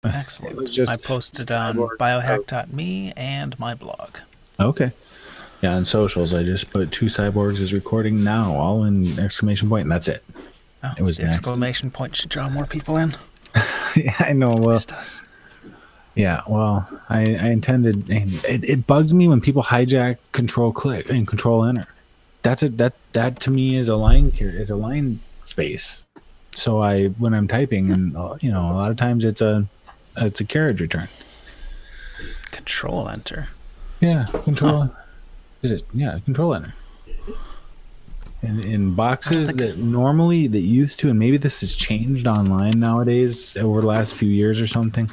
It was Excellent. I just posted on cyborgs. biohack.me and my blog. Okay. Yeah, on socials, I just put two cyborgs is recording now, all in exclamation point, and that's it. Oh, It was the an accident. exclamation point should draw more people in. Yeah, I know. Always Well, does. yeah. Well, I intended, and it bugs me when people hijack control click and control enter. That's it. That to me is a line here, is a line space. So when I'm typing, and a lot of times it's a carriage return. Control enter. Yeah, Huh. control. Is it? Yeah, control enter. And in I don't boxes think. that used to, and maybe this has changed online nowadays over the last few years or something.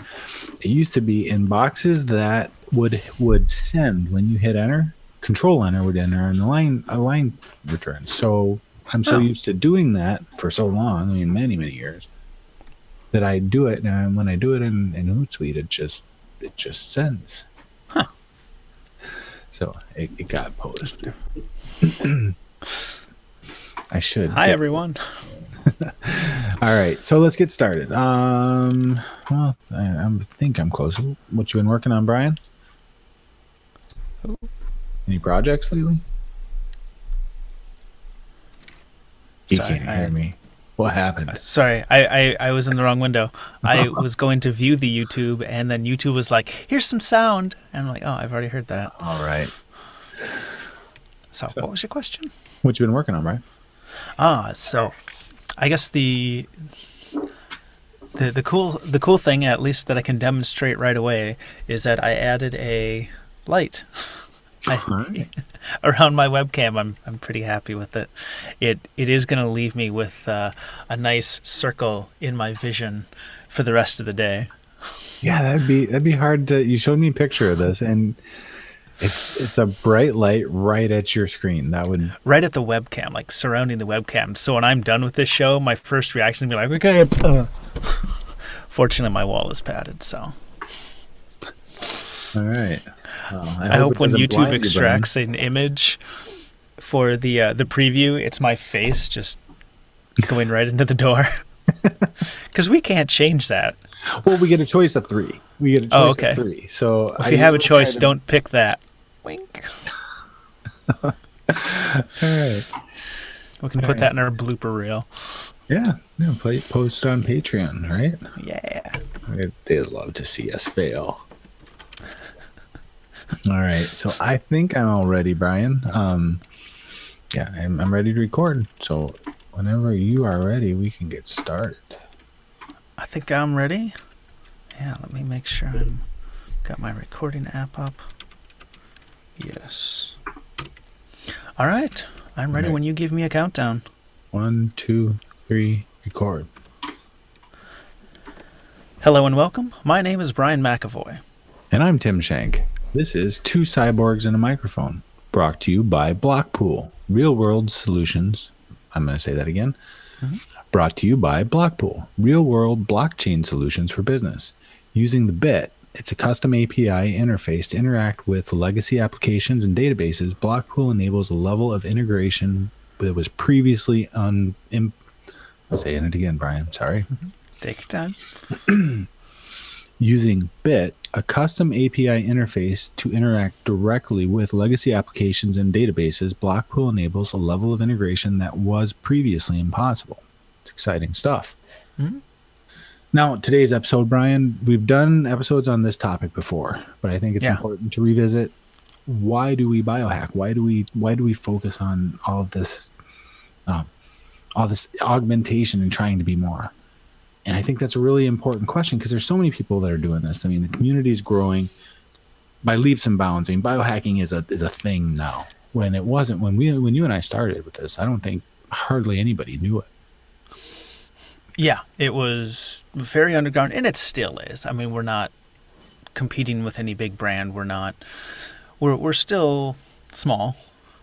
It used to be in boxes that would send when you hit enter, control enter would enter, and a line returns. So I'm so Oh, used to doing that for so long, I mean, many years, that I do it, and when I do it in Hootsuite, it just sends. huh. So it got posted. I should Hi, get. everyone. All right, so let's get started. Well, I think I'm close. What you been working on, Brian? Any projects lately? You Sorry, can't hear me. What happened? I was in the wrong window. I was going to view the YouTube, and then YouTube was like, "Here's some sound," and I'm like, "Oh, I've already heard that." All right. So, what was your question? What you been working on, Brian? So I guess the cool thing, at least that I can demonstrate right away, is that I added a light. All I, right. around my webcam. I'm pretty happy with it. It is going to leave me with a nice circle in my vision for the rest of the day. Yeah, that'd be hard to. You showed me a picture of this, and it's a bright light right at your screen. That would. Right at the webcam, like surrounding the webcam. So when I'm done with this show, my first reaction is to be like, okay. Fortunately, my wall is padded, so All right. Well, I hope hope it when doesn't YouTube blind you, Brian. extracts an image for the preview, it's my face just going right into the door. Because we can't change that. Well, we get a choice of three. We get a Oh, choice of okay. three. So If I you have a usually try choice, to. don't pick that. Wink. All right. We can All put right. that in our blooper reel. Yeah. Yeah. Post on Patreon, right? Yeah. They'd love to see us fail. All right. So I think I'm all ready, Brian. Yeah, I'm ready to record. So whenever you are ready, we can get started. I think I'm ready. Yeah, let me make sure I'm got my recording app up. Yes. All right. I'm ready All right. when you give me a countdown. 1, 2, 3, record. Hello and welcome. My name is Brian McAvoy. And I'm Tim Shank. This is Two Cyborgs and a Microphone, brought to you by Blockpool, Real World Solutions. I'm going to say that again. Brought to you by Blockpool, Real World Blockchain Solutions for Business. Using the BIT, it's a custom API interface to interact with legacy applications and databases. Blockpool enables a level of integration that was previously saying it again, Brian. Sorry. Take your time. Using BIT, a custom API interface to interact directly with legacy applications and databases, Blockpool enables a level of integration that was previously impossible. It's exciting stuff. Now, today's episode, Brian, we've done episodes on this topic before, but I think it's important to revisit. Why do we biohack? Why do we focus on all this augmentation and trying to be more? And I think that's a really important question because there's so many people that are doing this. I mean, the community is growing by leaps and bounds. I mean, biohacking is a thing now. When it wasn't, when you and I started with this, I don't think hardly anybody knew it. Yeah, it was very underground, and it still is. I mean, we're not competing with any big brand. We're not. We're still small.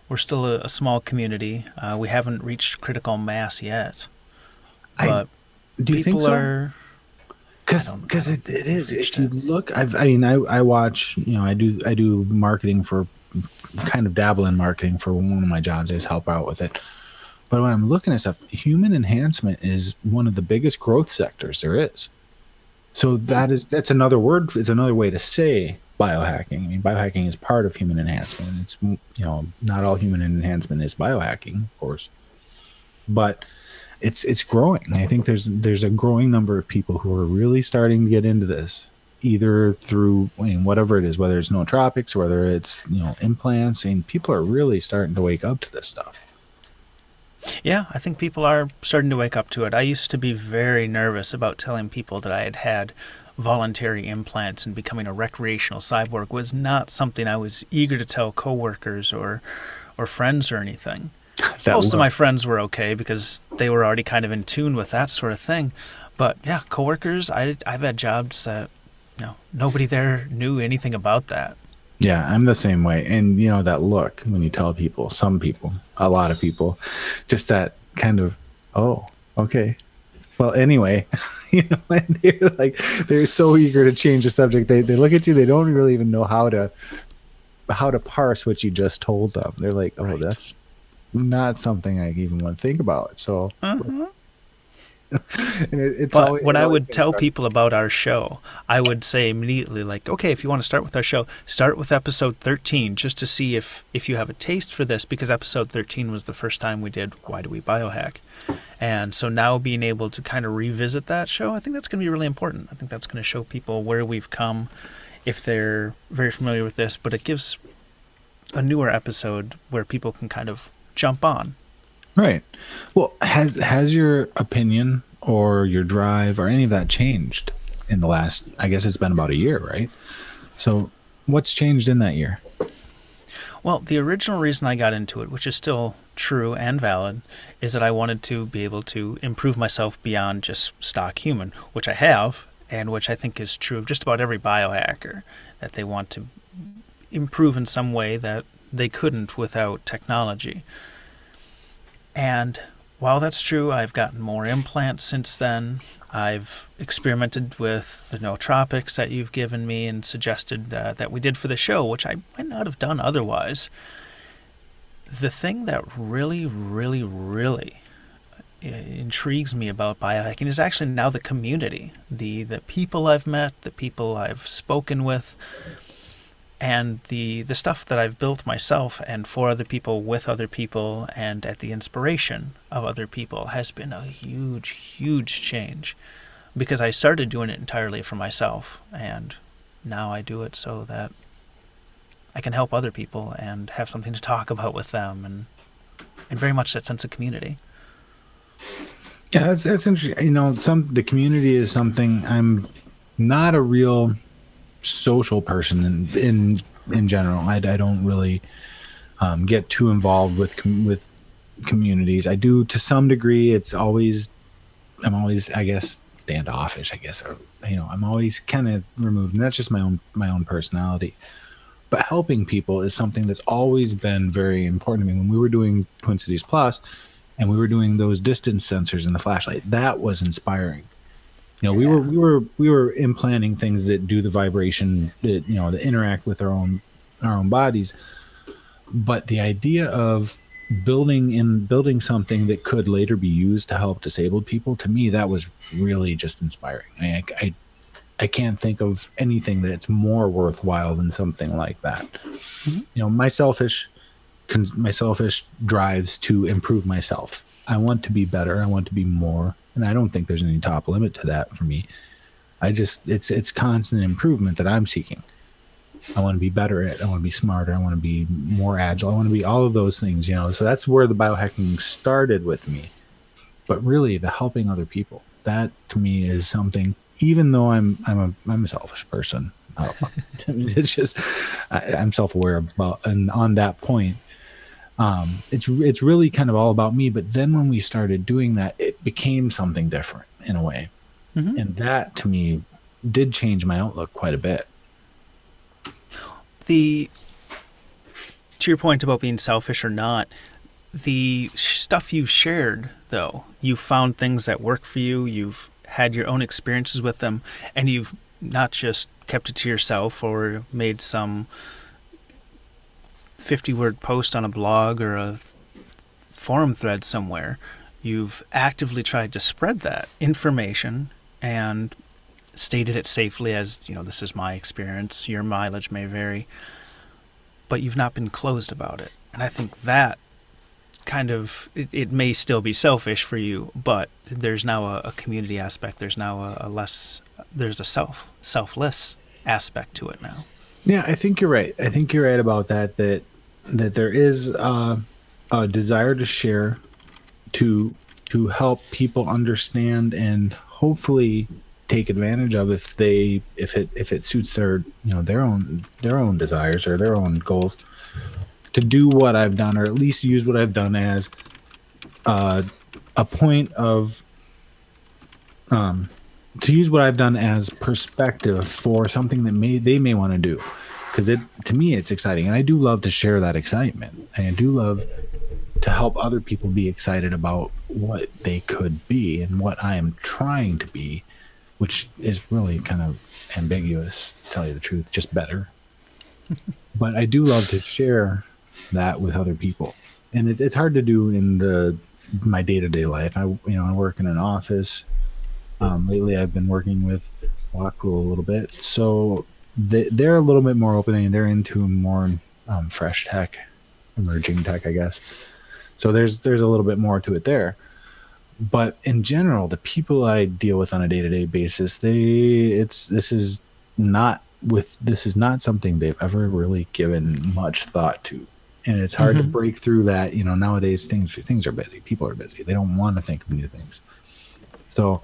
We're still a small community. We haven't reached critical mass yet. But do you think people so? are. Because it is. If you look, I watch. I do marketing for, kind of dabble in marketing for one of my jobs. I just help out with it. But when I'm looking at stuff, human enhancement is one of the biggest growth sectors there is. So that's another word. It's another way to say biohacking. I mean, biohacking is part of human enhancement. It's, not all human enhancement is biohacking, of course, but it's growing. I think there's a growing number of people who are really starting to get into this, either through, whatever it is, whether it's nootropics or whether it's implants. And people are really starting to wake up to this stuff. Yeah, I think people are starting to wake up to it. I used to be very nervous about telling people that I had had voluntary implants, and becoming a recreational cyborg was not something I was eager to tell coworkers or friends or anything. Most of my friends were okay because they were already kind of in tune with that sort of thing. But yeah, coworkers, I've had jobs that nobody there knew anything about that. Yeah, I'm the same way. And that look when you tell people, some people, a lot of people, just that kind of, oh, okay. Well, anyway, and they're so eager to change the subject. They look at you, they don't really even know how to parse what you just told them. They're like, oh, right. That's not something I even want to think about. So but when I would tell people about our show, I would say immediately, like, okay, if you want to start with our show, start with episode 13, just to see if you have a taste for this, because episode 13 was the first time we did Why Do We Biohack? And so now being able to kind of revisit that show, I think that's going to be really important. I think that's going to show people where we've come if they're very familiar with this, but it gives a newer episode where people can kind of jump on. Right. Well, has your opinion or your drive or any of that changed in the last, I guess it's been about a year, right? So what's changed in that year? Well, the original reason I got into it, which is still true and valid, is that I wanted to be able to improve myself beyond just stock human, which I have, and which I think is true of just about every biohacker, that they want to improve in some way that they couldn't without technology. And while that's true, I've gotten more implants since then. I've experimented with the nootropics that you've given me and suggested that we did for the show, which I might not have done otherwise. The thing that really, really, really intrigues me about biohacking is actually now the community, the people I've met, the people I've spoken with, and the stuff that I've built myself and for other people, with other people, and at the inspiration of other people has been a huge, huge change, because I started doing it entirely for myself, and now I do it so that I can help other people and have something to talk about with them, and very much that sense of community. Yeah, that's interesting. The community is something. I'm not a real social person in general. I don't really get too involved with communities. I do to some degree. I'm always, I guess, standoffish, I guess, or I'm always kind of removed, and that's just my own personality. But helping people is something that's always been very important to me. When we were doing Twin Cities Plus and we were doing those distance sensors in the flashlight, that was inspiring. We were implanting things that do the vibration, that interact with our own bodies. But the idea of building something that could later be used to help disabled people, to me, that was really just inspiring. I can't think of anything that's more worthwhile than something like that. Mm-hmm. My selfish drives to improve myself. I want to be better. I want to be more. And I don't think there's any top limit to that for me. It's constant improvement that I'm seeking. I want to be better at it. I want to be smarter. I want to be more agile. I want to be all of those things, So that's where the biohacking started with me. But really, the helping other people, that to me is something. Even though I'm a selfish person, it's just I'm self-aware about, and on that point. It's really kind of all about me. But then when we started doing that, it became something different in a way. Mm-hmm. And that to me did change my outlook quite a bit. To your point about being selfish or not, the stuff you've shared, though, you've found things that work for you, you've had your own experiences with them, and you've not just kept it to yourself or made some 50-word post on a blog or a forum thread somewhere. You've actively tried to spread that information and stated it safely as, this is my experience, your mileage may vary, but you've not been closed about it. And I think that kind of, it may still be selfish for you, but there's now a community aspect. There's now there's a selfless aspect to it now. Yeah, I think you're right. I think you're right about that there is a desire to share, to help people understand and hopefully take advantage of if it suits their their own desires or their own goals, to do what I've done, or at least use what I've done as a point of to use what I've done as perspective for something that they may want to do, because to me it's exciting, and I do love to share that excitement, and I do love to help other people be excited about what they could be and what I am trying to be, which is really kind of ambiguous, to tell you the truth, just better. But I do love to share that with other people, and it's hard to do in my day-to-day life. I work in an office. Lately I've been working with Blackpool a little bit, so they're a little bit more open, and they're into more fresh tech, emerging tech, I guess. So there's a little bit more to it there. But in general, the people I deal with on a day-to-day basis, this is not something they've ever really given much thought to. And it's hard to break through that. Nowadays things are busy. People are busy. They don't want to think of new things. So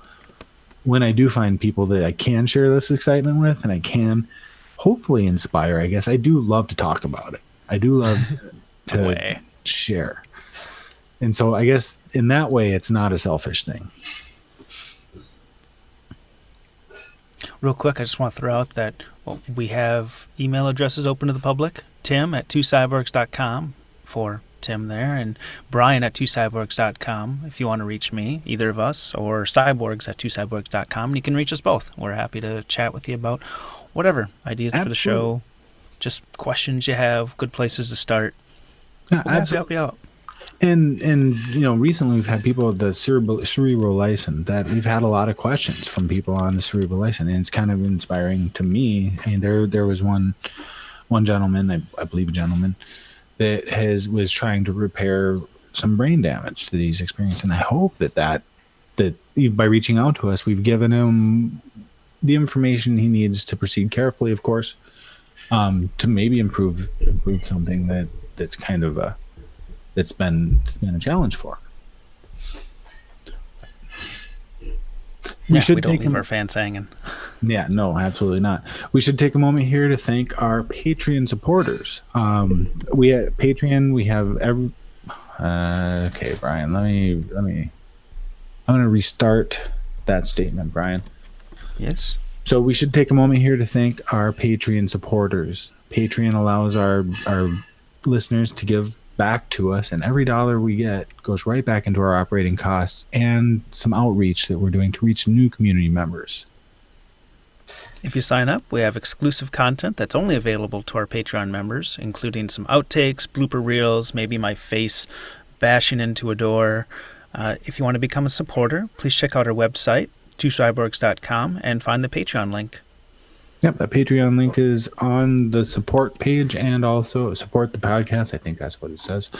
when I do find people that I can share this excitement with, and I can hopefully inspire, I guess I do love to talk about it. I do love to share. And so I guess in that way, it's not a selfish thing. Real quick, I just want to throw out that we have email addresses open to the public. Tim at twocyborgs.com for Tim there, and Brian at twocyborgs.com if you want to reach me, either of us, or Cyborgs at twocyborgs.com. And you can reach us both. We're happy to chat with you about whatever ideas for the show, just questions you have, good places to start. Yeah, we'll help you out. And recently we've had people with the cerebral license, that we've had a lot of questions from people on the cerebral license, and it's kind of inspiring to me. I mean, there was one gentleman, I believe a gentleman, that was trying to repair some brain damage that he's experienced, and I hope that by reaching out to us, we've given him the information he needs to proceed carefully, of course, to maybe improve something that's kind of it's been a challenge for. We don't leave our fans hanging. Yeah, no, absolutely not. We should take a moment here to thank our Patreon supporters. We at Patreon, we have okay, Brian, I'm going to restart that statement, Brian. Yes. So we should take a moment here to thank our Patreon supporters. Patreon allows our listeners to give back to us, and every dollar we get goes right back into our operating costs and some outreach that we're doing to reach new community members. If you sign up, we have exclusive content that's only available to our Patreon members, including some outtakes, blooper reels, maybe my face bashing into a door. If you want to become a supporter, please check out our website, twocyborgs.com, and find the Patreon link. Yep, that Patreon link is on the support page, and also support the podcast. I think that's what it says.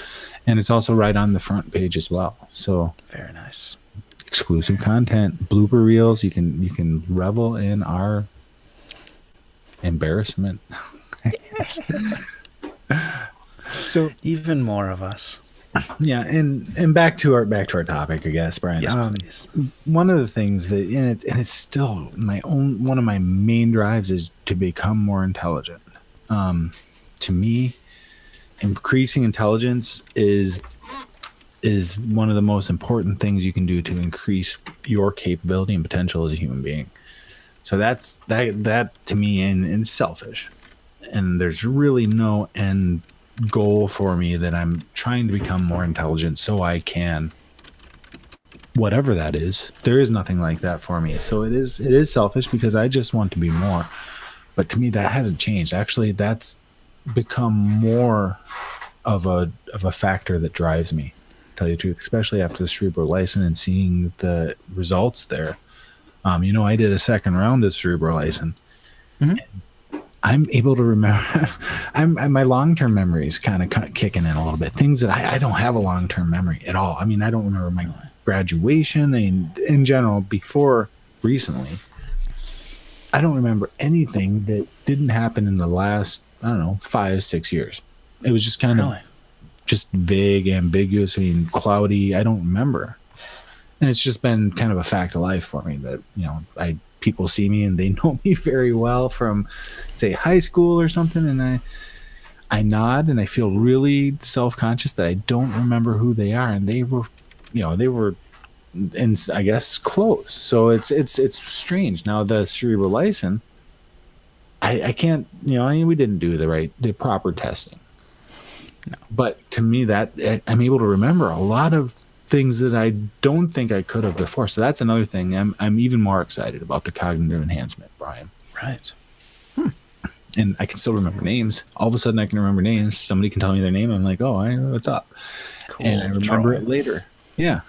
And it's also right on the front page as well. So very nice. Exclusive content, blooper reels. You can revel in our embarrassment. Yes. So even more of us. Yeah, and back to our topic, I guess, Brian. Yes, please. One of the things that, and it's still one of my main drives, is to become more intelligent. To me, increasing intelligence is one of the most important things you can do to increase your capability and potential as a human being. So that to me, and selfish, and there's really no end goal for me that I'm trying to become more intelligent so I can, whatever that is. There is nothing like that for me. So it is selfish, because I just want to be more. But to me, that hasn't changed. Actually, that's become more of a factor that drives me, to tell you the truth, especially after the cerebral license and seeing the results there. I did a second round of cerebral icing. Hmm. I'm able to remember. My long term memory is kind of kicking in a little bit. Things that I don't have a long term memory at all. I mean, I don't remember my graduation and in general before recently. I don't remember anything that didn't happen in the last, I don't know, 5, 6 years. It was just kind of Really? just vague, ambiguous, I mean, cloudy. I don't remember. And it's just been kind of a fact of life for me that, people see me and they know me very well from, say, high school or something. And I nod and I feel really self-conscious that I don't remember who they are. And they were, and I guess close. So it's strange. Now the cerebral licin, I can't, we didn't do the proper testing. No. But to me, that I'm able to remember a lot of things that I don't think I could have before. So that's another thing. I'm even more excited about the cognitive enhancement, Brian. Right. And I can still remember names. All of a sudden, I can remember names. Somebody can tell me their name. I'm like, oh, I know what's up. Cool. And I remember it later. Yeah.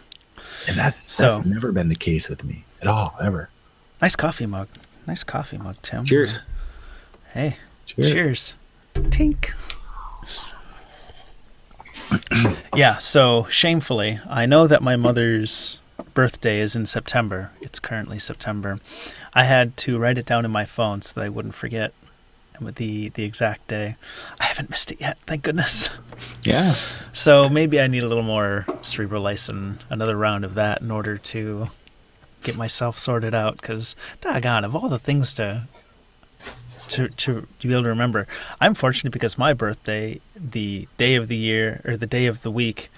And that's never been the case with me at all, ever. Nice coffee mug. Nice coffee mug, Tim. Cheers. Hey. Cheers. Tink. Yeah, so shamefully, I know that my mother's birthday is in September. It's currently September. I had to write it down in my phone so that I wouldn't forget with the exact day. I haven't missed it yet, thank goodness. Yeah. So maybe I need a little more cerebral licin, another round of that in order to get myself sorted out, because doggone, of all the things to be able to remember. I'm fortunate because my birthday, the day of the year, or the day of the week,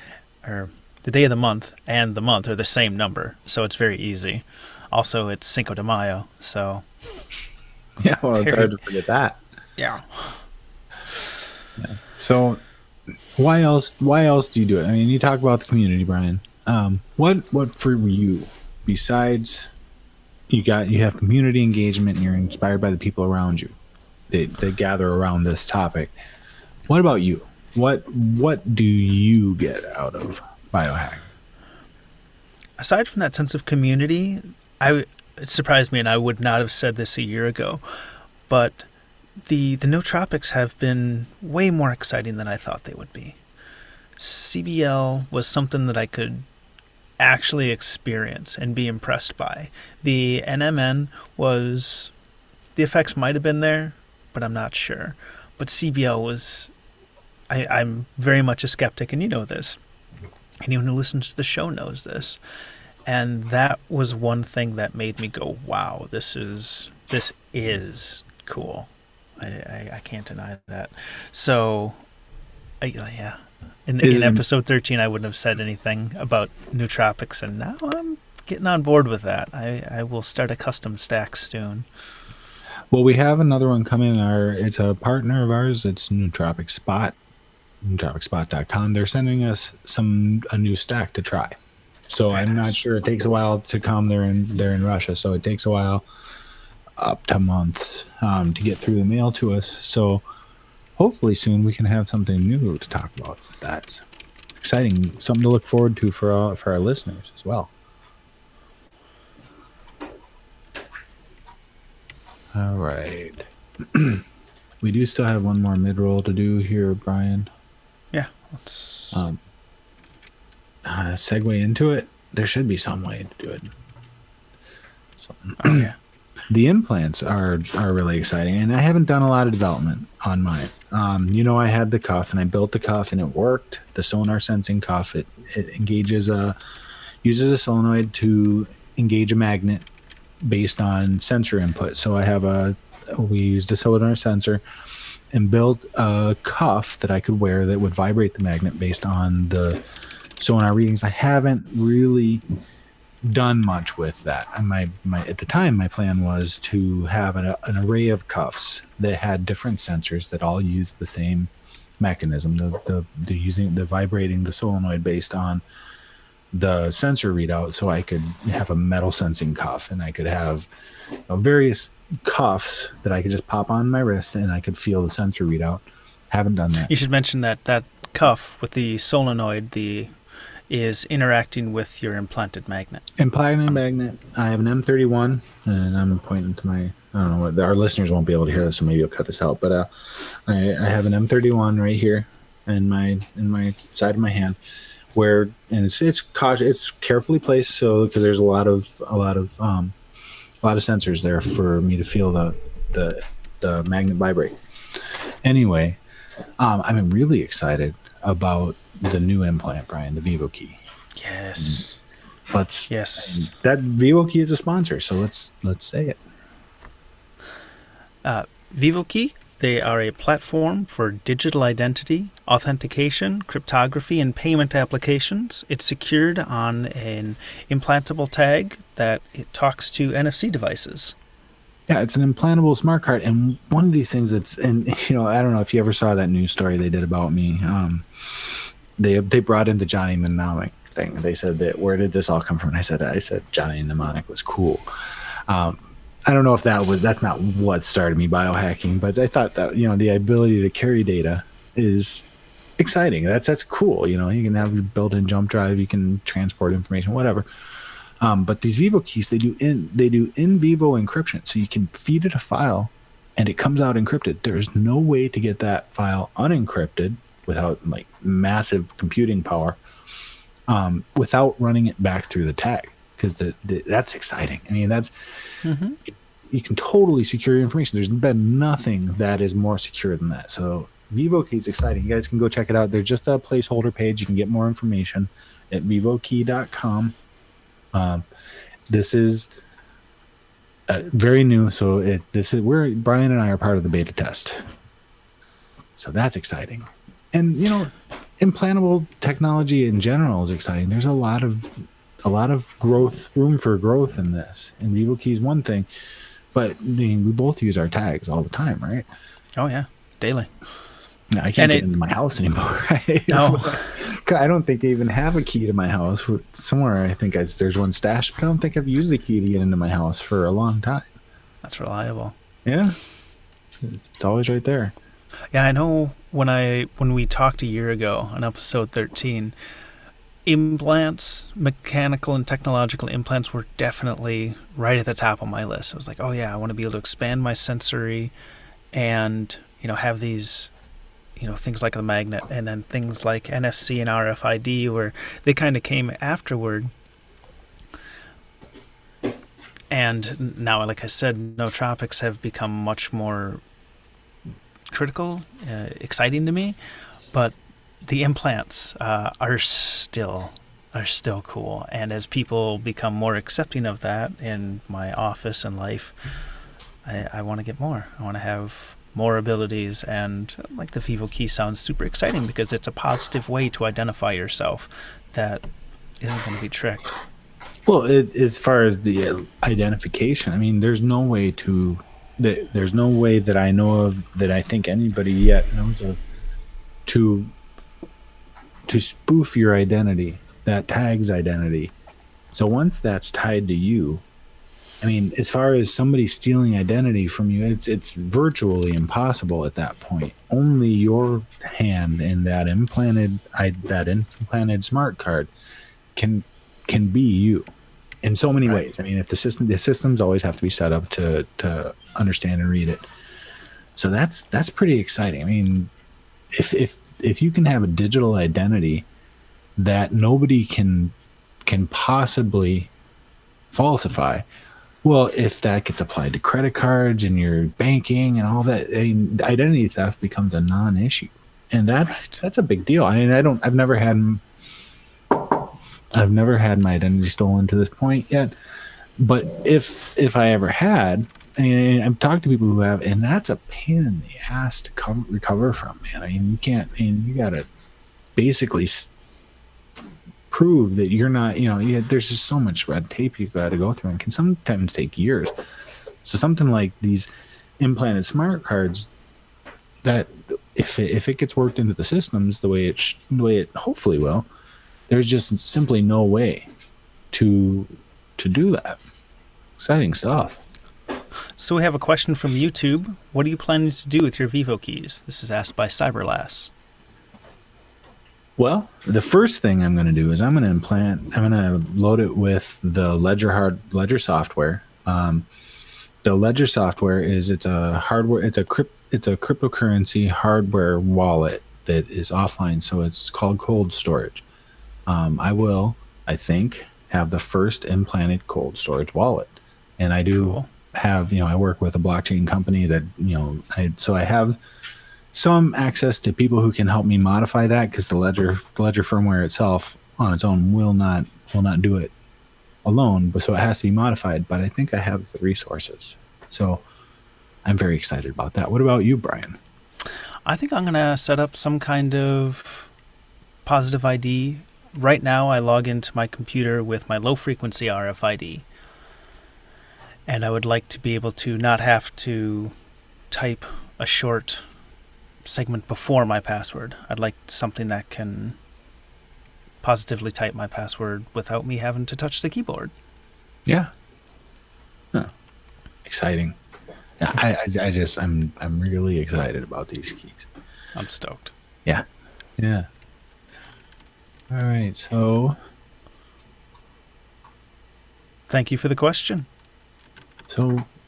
or the day of the month and the month are the same number, so it's very easy. Also, it's Cinco de Mayo, so... Yeah, well, it's hard to forget that. Yeah. So, why else do you do it? I mean, you talk about the community, Brian. What for you, besides... You have community engagement and you're inspired by the people around you that gather around this topic. What about you? What do you get out of biohacking? Aside from that sense of community, it surprised me, and I would not have said this a year ago, but the nootropics have been way more exciting than I thought they would be. CBL was something that I could actually experience and be impressed by. The NMN was, the effects might have been there, but I'm not sure. But CBL was, I'm very much a skeptic, and you know this. Anyone who listens to the show knows this. And that was one thing that made me go, wow, this is cool. I can't deny that. So, yeah. In episode 13, I wouldn't have said anything about nootropics, and now I'm getting on board with that. I will start a custom stack soon. Well, we have another one coming. It's a partner of ours. It's Nootropic Spot, nootropicspot.com. They're sending us a new stack to try. So I'm not sure. It takes a while to come. They're in Russia, so it takes a while, up to months, to get through the mail to us. So hopefully soon we can have something new to talk about. That's exciting, something to look forward to for our listeners as well. All right. We do still have one more mid-roll to do here, Brian. Yeah. Let's segue into it. There should be some way to do it. Oh, yeah. The implants are really exciting, and I haven't done a lot of development on mine. I had the cuff, and I built the cuff, and it worked. The sonar sensing cuff, it uses a solenoid to engage a magnet based on sensor input. So we used a sonar sensor and built a cuff that I could wear that would vibrate the magnet based on the sonar readings. I haven't really done much with that. At the time, my plan was to have an array of cuffs that had different sensors that all used the same mechanism. The vibrating the solenoid based on the sensor readout, so I could have a metal sensing cuff, and I could have various cuffs that I could just pop on my wrist, and I could feel the sensor readout. Haven't done that. You should mention that cuff with the solenoid, is interacting with your implanted magnet. Implanted magnet. I have an M31, and I'm pointing to my. I don't know what our listeners won't be able to hear this, so maybe I'll cut this out. But I have an M31 right here in my side of my hand, where and it's carefully placed, so because there's a lot of sensors there for me to feel the magnet vibrate. Anyway, I'm really excited about the new implant, Brian, the Vivo Key. Yes. Yes. That Vivo Key is a sponsor, so let's say it. Vivo Key, they are a platform for digital identity, authentication, cryptography, and payment applications. It's secured on an implantable tag that it talks to NFC devices. Yeah, it's an implantable smart card, and one of these things that's, and I don't know if you ever saw that news story they did about me. They brought in the Johnny Mnemonic thing. They said that, where did this all come from? And I said Johnny Mnemonic was cool. I don't know if that's not what started me biohacking, but I thought that, the ability to carry data is exciting. That's cool. You can have your built-in jump drive, you can transport information, whatever. But these Vivo keys, they do in vivo encryption, so you can feed it a file and it comes out encrypted. There's no way to get that file unencrypted without like massive computing power, without running it back through the tag, because that's exciting. I mean, that's you can totally secure your information. There's been nothing that is more secure than that. So Vivo Key is exciting. You guys can go check it out. There's just a placeholder page. You can get more information at vivokey.com. This is very new, so Brian and I are part of the beta test, so that's exciting. And implantable technology in general is exciting. There's a lot of room for growth in this, and Vivo Key is one thing, but we both use our tags all the time, right? Oh yeah, daily. No, I can't get into my house anymore. Right? No. I don't think I even have a key to my house. Somewhere I think there's one stashed, but I don't think I've used the key to get into my house for a long time. That's reliable. Yeah. It's always right there. Yeah, I know when we talked a year ago on episode 13, implants, mechanical and technological implants were definitely right at the top of my list. I was like, oh yeah, I want to be able to expand my sensory and, have these things like the magnet, and then things like NFC and RFID, where they kind of came afterward. And now, like I said, nootropics have become much more critical, exciting to me, but the implants are still cool. And as people become more accepting of that in my office and life, I want to get more. I want to have more abilities, and like the Vivo Key sounds super exciting because it's a positive way to identify yourself that isn't going to be tricked. Well, as far as the identification, I mean, there's no way that I know of, that I think anybody yet knows of, to spoof your identity, that tag's identity. So once that's tied to you, I mean, as far as somebody stealing identity from you, it's virtually impossible at that point. Only your hand in that implanted smart card can be you in so many ways. I mean, if the systems always have to be set up to understand and read it. So that's pretty exciting. I mean, if you can have a digital identity that nobody can possibly falsify. Well, if that gets applied to credit cards and your banking and all that, identity theft becomes a non-issue, and that's a big deal. I mean, I've never had my identity stolen to this point yet, but if I ever had, I mean, I've talked to people who have, and that's a pain in the ass to recover from, man. I mean, you gotta basically prove that you're not, there's just so much red tape you've got to go through, and can sometimes take years. So something like these implanted smart cards, that if it gets worked into the systems the way it hopefully will, there's just simply no way to do that. Exciting stuff. So we have a question from YouTube. What are you planning to do with your Vivo keys? This is asked by Cyberlass. Well, the first thing I'm going to do is I'm going to load it with the Ledger software. The Ledger software it's a hardware, it's a cryptocurrency hardware wallet that is offline. So it's called cold storage. I will, I think, have the first implanted cold storage wallet. And I do Cool. have, I work with a blockchain company that, so I have some access to people who can help me modify that, because the Ledger firmware itself on its own will not do it alone, but so it has to be modified. But I think I have the resources, so I'm very excited about that. What about you, Brian? I think I'm going to set up some kind of positive ID. Right now, I log into my computer with my low-frequency RFID. And I would like to be able to not have to type a short segment before my password. I'd like something that can positively type my password without me having to touch the keyboard. Yeah. Huh. Exciting. Yeah, I'm really excited about these keys. I'm stoked. Yeah. Yeah. All right. So Thank you for the question.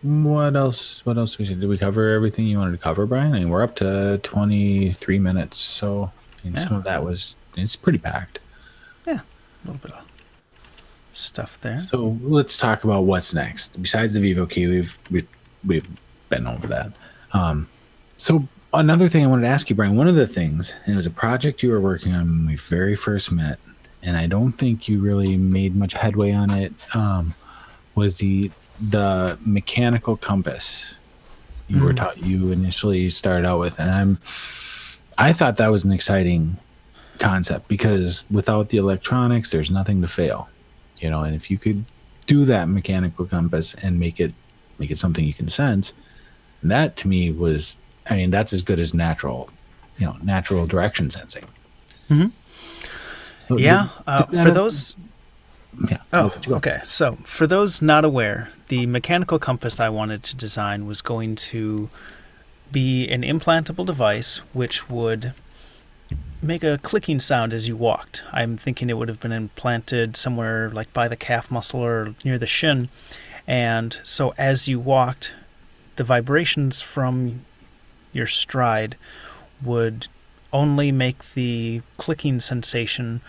what else did we cover everything you wanted to cover, Brian? I mean, we're up to 23 minutes. So some of that it's pretty packed. Yeah, a little bit of stuff there. So let's talk about what's next. Besides the Vivo key, we've been over that. So another thing I wanted to ask you, Brian, one of the things, and it was a project you were working on when we very first met, and I don't think you really made much headway on it, was the mechanical compass you initially started out with. And I thought that was an exciting concept, because without the electronics, there's nothing to fail, and if you could do that mechanical compass and make it something you can sense, that to me was, that's as good as natural direction sensing. Mm-hmm. So yeah. For those. Yeah. Oh, okay. So for those not aware, the mechanical compass I wanted to design was going to be an implantable device which would make a clicking sound as you walked. I'm thinking it would have been implanted somewhere like by the calf muscle or near the shin. And so as you walked, the vibrations from your stride would only make the clicking sensation.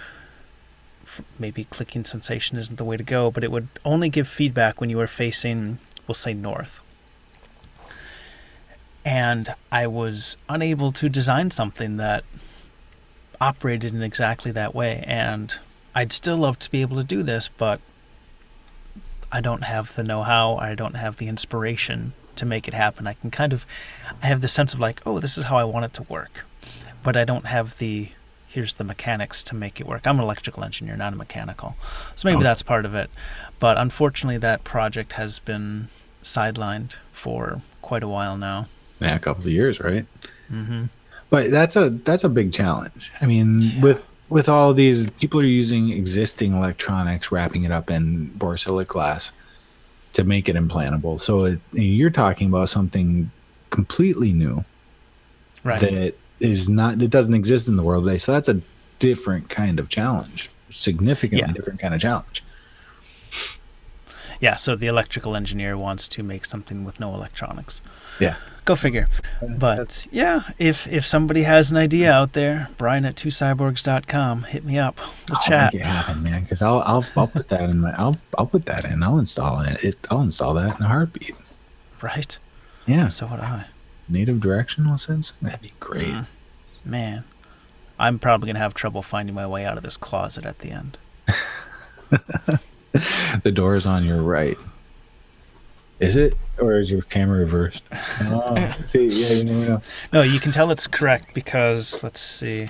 Maybe clicking sensation isn't the way to go, but it would only give feedback when you were facing, we'll say, north. And I was unable to design something that operated in exactly that way. And I'd still love to be able to do this, but I don't have the know-how, I don't have the inspiration to make it happen. I have the sense of like, oh, this is how I want it to work. But I don't have here's the mechanics to make it work. I'm an electrical engineer, not a mechanical. So maybe that's part of it. But unfortunately, that project has been sidelined for quite a while now. Yeah, a couple of years, right? Mm-hmm. But that's a big challenge. I mean, with all these, people are using existing electronics, wrapping it up in borosilicate glass to make it implantable. So you're talking about something completely new, right? That doesn't exist in the world today. So that's a different kind of challenge, significantly different kind of challenge. Yeah, so the electrical engineer wants to make something with no electronics. Yeah. Go figure. But yeah, if somebody has an idea out there, Brian at 2cyborgs.com, hit me up. We'll chat. Make it happen, man, because I'll put that in I'll put that in. I'll install it. I'll install that in a heartbeat. Right. Yeah. So would I. Native directional sensing? That'd be great. Man, I'm probably going to have trouble finding my way out of this closet at the end. The door is on your right. Is it? Or is your camera reversed? Oh, see, yeah, you never know. No, you can tell it's correct because, let's see,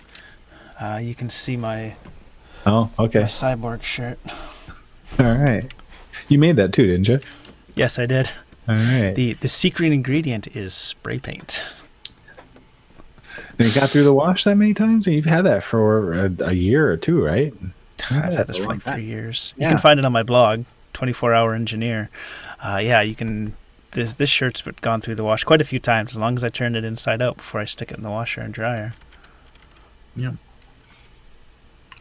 you can see my Cyborg shirt. All right. You made that too, didn't you? Yes, I did. All right. The secret ingredient is spray paint. And it got through the wash that many times? And you've had that for a year or two, right? I've had this for like 3 years. Yeah. You can find it on my blog, 24-Hour Engineer. You can. This shirt's gone through the wash quite a few times, as long as I turn it inside out before I stick it in the washer and dryer. Yeah.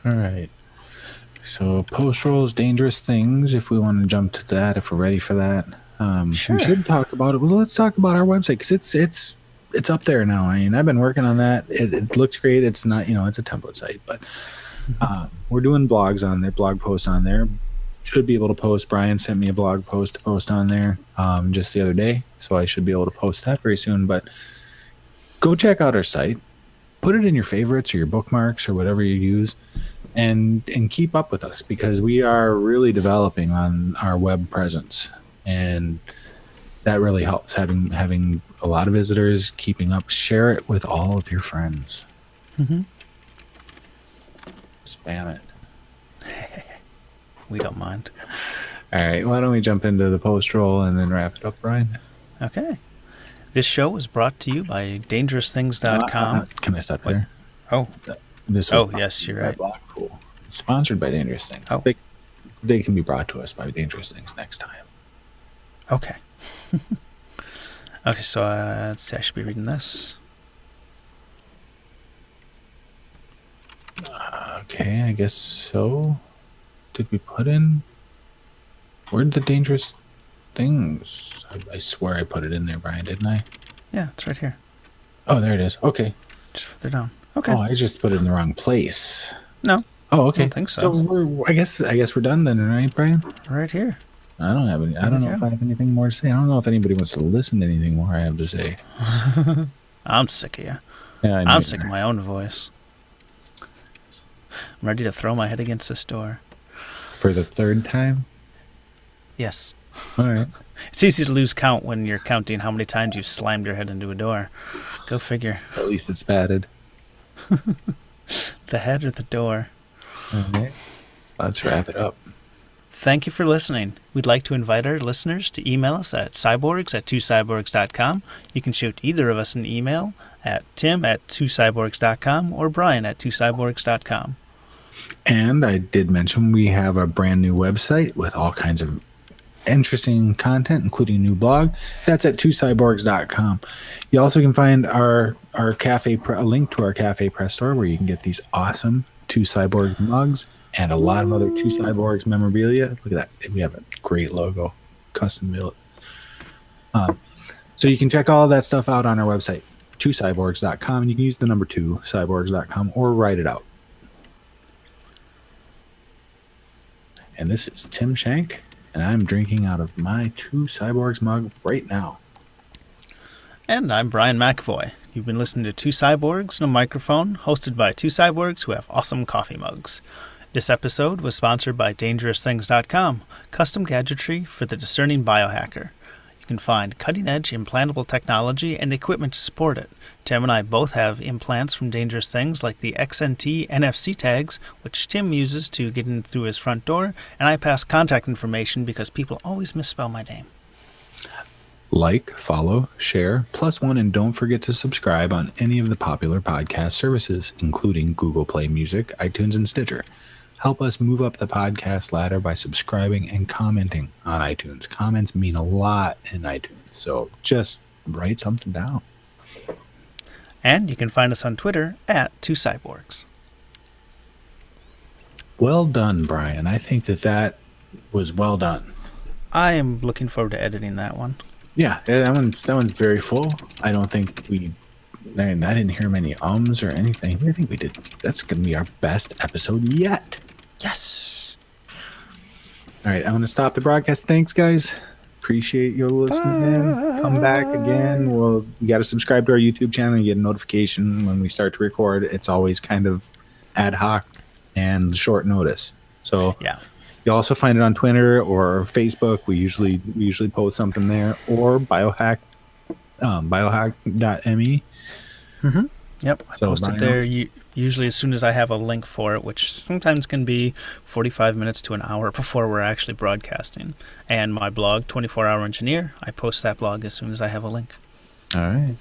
All right. So post rolls, dangerous things. If we want to jump to that, if we're ready for that, Sure. we should talk about it. Well, let's talk about our website because it's up there now. I mean, I've been working on that. It looks great. It's not, it's a template site, but we're doing blogs on there, blog posts on there. Should be able to post. Brian sent me a blog post to post on there just the other day, so I should be able to post that very soon. But go check out our site. Put it in your favorites or your bookmarks or whatever you use. And keep up with us because we are really developing on our web presence, and that really helps having a lot of visitors, keeping up. Share it with all of your friends. Spam it. We don't mind. All right, why don't we jump into the post roll and then wrap it up, Brian? Okay. This show was brought to you by dangerousthings.com. Can I stop there? Oh. This was yes, you're right. Blackpool. It's sponsored by Dangerous Things. Oh. They can be brought to us by Dangerous Things next time. Okay. Okay, so let's see, I should be reading this. Okay, I guess so. Did we put in? Where'd the Dangerous Things? I swear I put it in there, Brian, didn't I? Yeah, it's right here. Oh, there it is. Okay. Just further down. Okay. Oh, I just put it in the wrong place. No. Oh, okay. I don't think so. So I guess we're done then, right, Brian? Right here. I don't have any. I don't know if I have anything more to say. I don't know if anybody wants to listen to anything more I have to say. I'm sick of you. Yeah, I'm sick of my own voice. I'm ready to throw my head against this door. For the third time? Yes. All right. It's easy to lose count when you're counting how many times you've slammed your head into a door. Go figure. At least it's padded. The head or the door? Okay. Let's wrap it up. Thank you for listening. We'd like to invite our listeners to email us at cyborgs@twocyborgs.com. You can shoot either of us an email at tim@twocyborgs.com or brian@twocyborgs.com. And I did mention we have a brand new website with all kinds of interesting content, including a new blog. That's at twocyborgs.com. You also can find our cafe a link to our Cafe Press store where you can get these awesome Two Cyborgs mugs and a lot of other Two Cyborgs memorabilia. Look at that. We have a great logo, custom built. So you can check all that stuff out on our website, twocyborgs.com, and you can use the number 2, cyborgs.com, or write it out. And this is Tim Shank, and I'm drinking out of my Two Cyborgs mug right now. And I'm Brian McAvoy. You've been listening to Two Cyborgs and a Microphone, hosted by two cyborgs who have awesome coffee mugs. This episode was sponsored by DangerousThings.com, custom gadgetry for the discerning biohacker. You can find cutting-edge implantable technology and the equipment to support it. Tim and I both have implants from Dangerous Things like the XNT NFC tags, which Tim uses to get in through his front door, and I pass contact information because people always misspell my name. Like, follow, share, +1, and don't forget to subscribe on any of the popular podcast services, including Google Play Music, iTunes, and Stitcher. Help us move up the podcast ladder by subscribing and commenting on iTunes. Comments mean a lot in iTunes, so just write something down. And you can find us on Twitter at Two Cyborgs. Well done, Brian. I think that was well done. I am looking forward to editing that one. Yeah, that one's very full. I don't think I didn't hear many ums or anything. I think we did. That's going to be our best episode yet. Yes. All right, I'm going to stop the broadcast. Thanks, guys. Appreciate you listening in. Come back again. You got to subscribe to our YouTube channel and get a notification when we start to record. It's always kind of ad hoc and short notice. So yeah. You'll also find it on Twitter or Facebook. We usually post something there, or biohack.me. Mm-hmm. Yep, I post it there Brian, usually as soon as I have a link for it, which sometimes can be 45 minutes to an hour before we're actually broadcasting. And my blog, 24 Hour Engineer, I post that blog as soon as I have a link. all right.